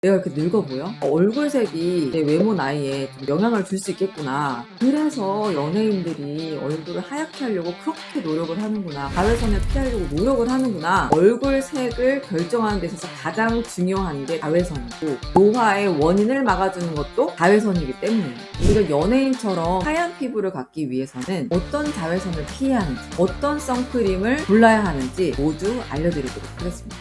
내가 이렇게 늙어 보여? 얼굴색이 내 외모 나이에 좀 영향을 줄 수 있겠구나. 그래서 연예인들이 얼굴을 하얗게 하려고 그렇게 노력을 하는구나. 자외선을 피하려고 노력을 하는구나. 얼굴색을 결정하는 데 있어서 가장 중요한 게 자외선이고, 노화의 원인을 막아주는 것도 자외선이기 때문이에요. 우리가 연예인처럼 하얀 피부를 갖기 위해서는 어떤 자외선을 피해야 하는지, 어떤 선크림을 골라야 하는지 모두 알려드리도록 하겠습니다.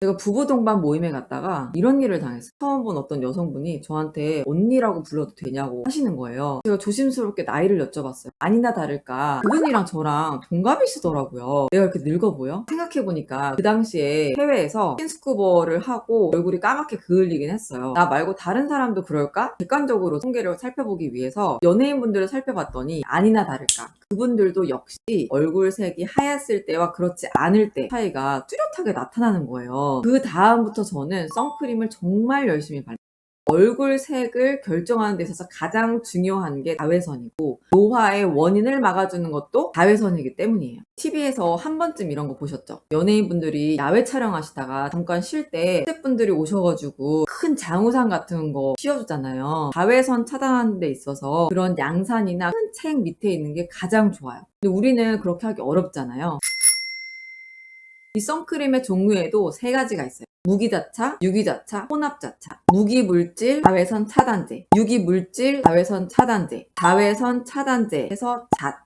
제가 부부 동반 모임에 갔다가 이런 일을 당했어요. 처음 본 어떤 여성분이 저한테 언니라고 불러도 되냐고 하시는 거예요. 제가 조심스럽게 나이를 여쭤봤어요. 아니나 다를까 그분이랑 저랑 동갑이시더라고요. 내가 이렇게 늙어 보여? 생각해보니까 그 당시에 해외에서 스킨스쿠버를 하고 얼굴이 까맣게 그을리긴 했어요. 나 말고 다른 사람도 그럴까? 객관적으로 통계를 살펴보기 위해서 연예인분들을 살펴봤더니 아니나 다를까 그분들도 역시 얼굴색이 하얗을 때와 그렇지 않을 때 차이가 뚜렷하게 나타나는 거예요. 그 다음부터 저는 선크림을 정말 열심히 발라요. 얼굴색을 결정하는 데 있어서 가장 중요한 게 자외선이고, 노화의 원인을 막아주는 것도 자외선이기 때문이에요. TV에서 한 번쯤 이런 거 보셨죠? 연예인분들이 야외 촬영하시다가 잠깐 쉴 때 스태프분들이 오셔가지고 큰 장우산 같은 거 씌워주잖아요. 자외선 차단하는 데 있어서 그런 양산이나 큰 책 밑에 있는 게 가장 좋아요. 근데 우리는 그렇게 하기 어렵잖아요. 이 선크림의 종류에도 세 가지가 있어요. 무기자차, 유기자차, 혼합자차. 무기물질 자외선 차단제, 유기물질 자외선 차단제, 자외선 차단제 해서 자차.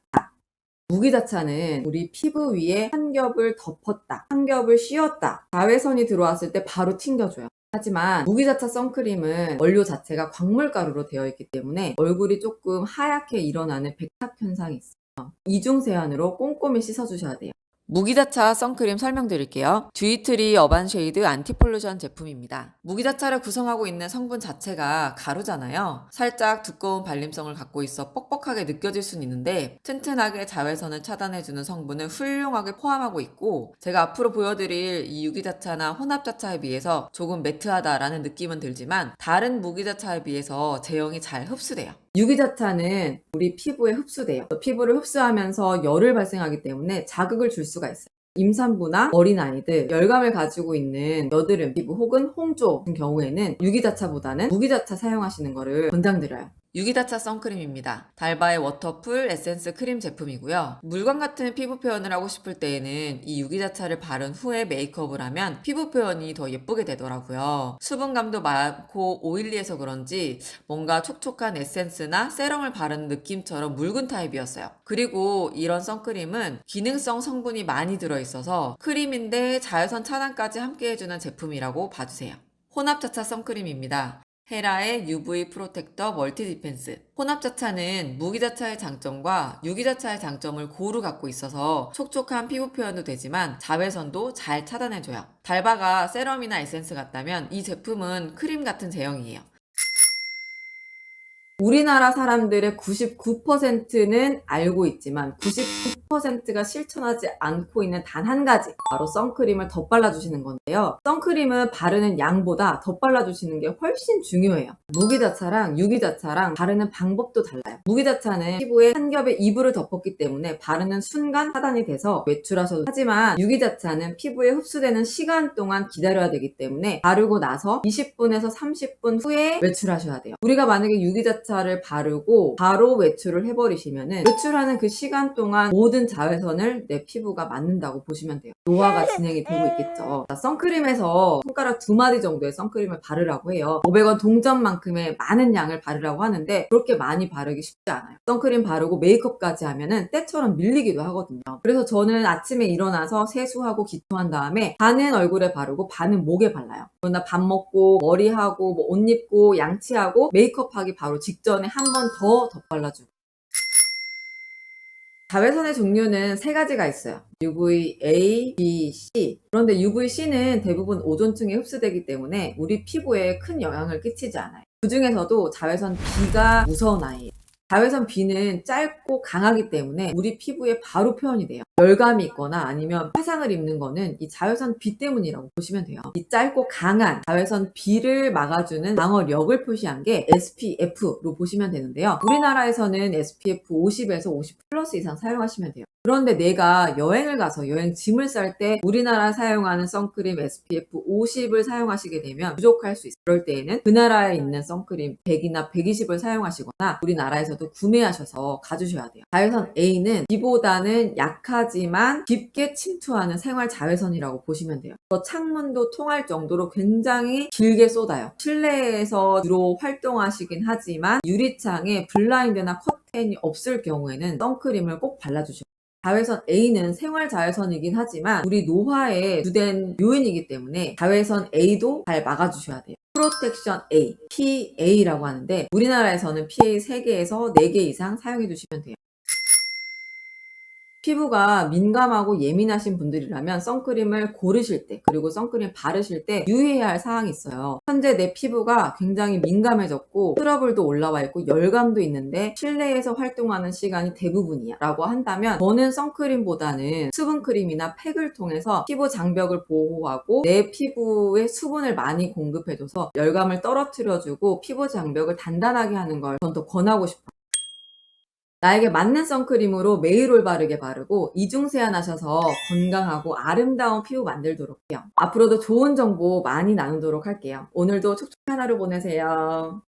무기자차는 우리 피부 위에 한 겹을 덮었다, 한 겹을 씌웠다, 자외선이 들어왔을 때 바로 튕겨줘요. 하지만 무기자차 선크림은 원료 자체가 광물가루로 되어 있기 때문에 얼굴이 조금 하얗게 일어나는 백탁 현상이 있어요. 이중세안으로 꼼꼼히 씻어주셔야 돼요. 무기자차 선크림 설명드릴게요. 듀이트리 어반 쉐이드 안티폴루션 제품입니다. 무기자차를 구성하고 있는 성분 자체가 가루잖아요. 살짝 두꺼운 발림성을 갖고 있어 뻑뻑하게 느껴질 수는 있는데 튼튼하게 자외선을 차단해주는 성분을 훌륭하게 포함하고 있고, 제가 앞으로 보여드릴 이 유기자차나 혼합자차에 비해서 조금 매트하다라는 느낌은 들지만 다른 무기자차에 비해서 제형이 잘 흡수돼요. 유기자차는 우리 피부에 흡수돼요. 피부를 흡수하면서 열을 발생하기 때문에 자극을 줄 수가 있어요. 임산부나 어린아이들, 열감을 가지고 있는 여드름 피부 혹은 홍조 같은 경우에는 유기자차보다는 무기자차 사용하시는 거를 권장드려요. 유기자차 선크림입니다. 달바의 워터풀 에센스 크림 제품이고요. 물광 같은 피부 표현을 하고 싶을 때에는 이 유기자차를 바른 후에 메이크업을 하면 피부 표현이 더 예쁘게 되더라고요. 수분감도 많고 오일리해서 그런지 뭔가 촉촉한 에센스나 세럼을 바르는 느낌처럼 묽은 타입이었어요. 그리고 이런 선크림은 기능성 성분이 많이 들어있어서 크림인데 자외선 차단까지 함께 해주는 제품이라고 봐주세요. 혼합자차 선크림입니다. 헤라의 UV 프로텍터 멀티 디펜스. 혼합자차는 무기자차의 장점과 유기자차의 장점을 고루 갖고 있어서 촉촉한 피부 표현도 되지만 자외선도 잘 차단해줘요. 달바가 세럼이나 에센스 같다면 이 제품은 크림 같은 제형이에요. 우리나라 사람들의 99%는 알고 있지만 99%가 실천하지 않고 있는 단 한 가지, 바로 선크림을 덧발라주시는 건데요. 선크림은 바르는 양보다 덧발라주시는 게 훨씬 중요해요. 무기자차랑 유기자차랑 바르는 방법도 달라요. 무기자차는 피부에 한 겹의 이불을 덮었기 때문에 바르는 순간 차단이 돼서 외출하셔도, 하지만 유기자차는 피부에 흡수되는 시간 동안 기다려야 되기 때문에 바르고 나서 20분에서 30분 후에 외출하셔야 돼요. 우리가 만약에 유기자차를 바르고 바로 외출을 해버리시면은 외출하는 그 시간 동안 모든 자외선을 내 피부가 맞는다고 보시면 돼요. 노화가 진행이 되고 있겠죠. 자, 선크림에서 손가락 2마디 정도의 선크림을 바르라고 해요. 500원 동전만큼의 많은 양을 바르라고 하는데 그렇게 많이 바르기 쉽지 않아요. 선크림 바르고 메이크업까지 하면은 때처럼 밀리기도 하거든요. 그래서 저는 아침에 일어나서 세수하고 기토한 다음에 반은 얼굴에 바르고 반은 목에 발라요. 그러나 밥 먹고 머리하고 뭐 옷 입고 양치하고 메이크업하기 바로 직전에 한 번 더 덧발라주고. 자외선의 종류는 세 가지가 있어요. UVA, B, C. 그런데 UVC는 대부분 오존층에 흡수되기 때문에 우리 피부에 큰 영향을 끼치지 않아요. 그 중에서도 자외선 B가 무서운 아이예요. 자외선 B는 짧고 강하기 때문에 우리 피부에 바로 표현이 돼요. 열감이 있거나 아니면 화상을 입는 거는 이 자외선 B 때문이라고 보시면 돼요. 이 짧고 강한 자외선 B를 막아주는 방어력을 표시한 게 SPF로 보시면 되는데요. 우리나라에서는 SPF 50에서 50 플러스 이상 사용하시면 돼요. 그런데 내가 여행을 가서 여행 짐을 쌀 때 우리나라 사용하는 선크림 SPF 50을 사용하시게 되면 부족할 수 있어요. 그럴 때에는 그 나라에 있는 선크림 100이나 120을 사용하시거나 우리나라에서도 구매하셔서 가주셔야 돼요. 자외선 A는 B보다는 약하지만 깊게 침투하는 생활 자외선이라고 보시면 돼요. 창문도 통할 정도로 굉장히 길게 쏟아요. 실내에서 주로 활동하시긴 하지만 유리창에 블라인드나 커튼이 없을 경우에는 선크림을 꼭 발라주셔야 돼요. 자외선 A는 생활 자외선이긴 하지만 우리 노화에 주된 요인이기 때문에 자외선 A도 잘 막아주셔야 돼요. 프로텍션 A, PA라고 하는데 우리나라에서는 PA 3개에서 4개 이상 사용해 주시면 돼요. 피부가 민감하고 예민하신 분들이라면 선크림을 고르실 때 그리고 선크림 바르실 때 유의해야 할 사항이 있어요. 현재 내 피부가 굉장히 민감해졌고 트러블도 올라와 있고 열감도 있는데 실내에서 활동하는 시간이 대부분이야 라고 한다면 저는 선크림보다는 수분크림이나 팩을 통해서 피부 장벽을 보호하고 내 피부에 수분을 많이 공급해줘서 열감을 떨어뜨려주고 피부 장벽을 단단하게 하는 걸 전 더 권하고 싶어요. 나에게 맞는 선크림으로 매일 올바르게 바르고 이중세안하셔서 건강하고 아름다운 피부 만들도록 해요. 앞으로도 좋은 정보 많이 나누도록 할게요. 오늘도 촉촉한 하루 보내세요.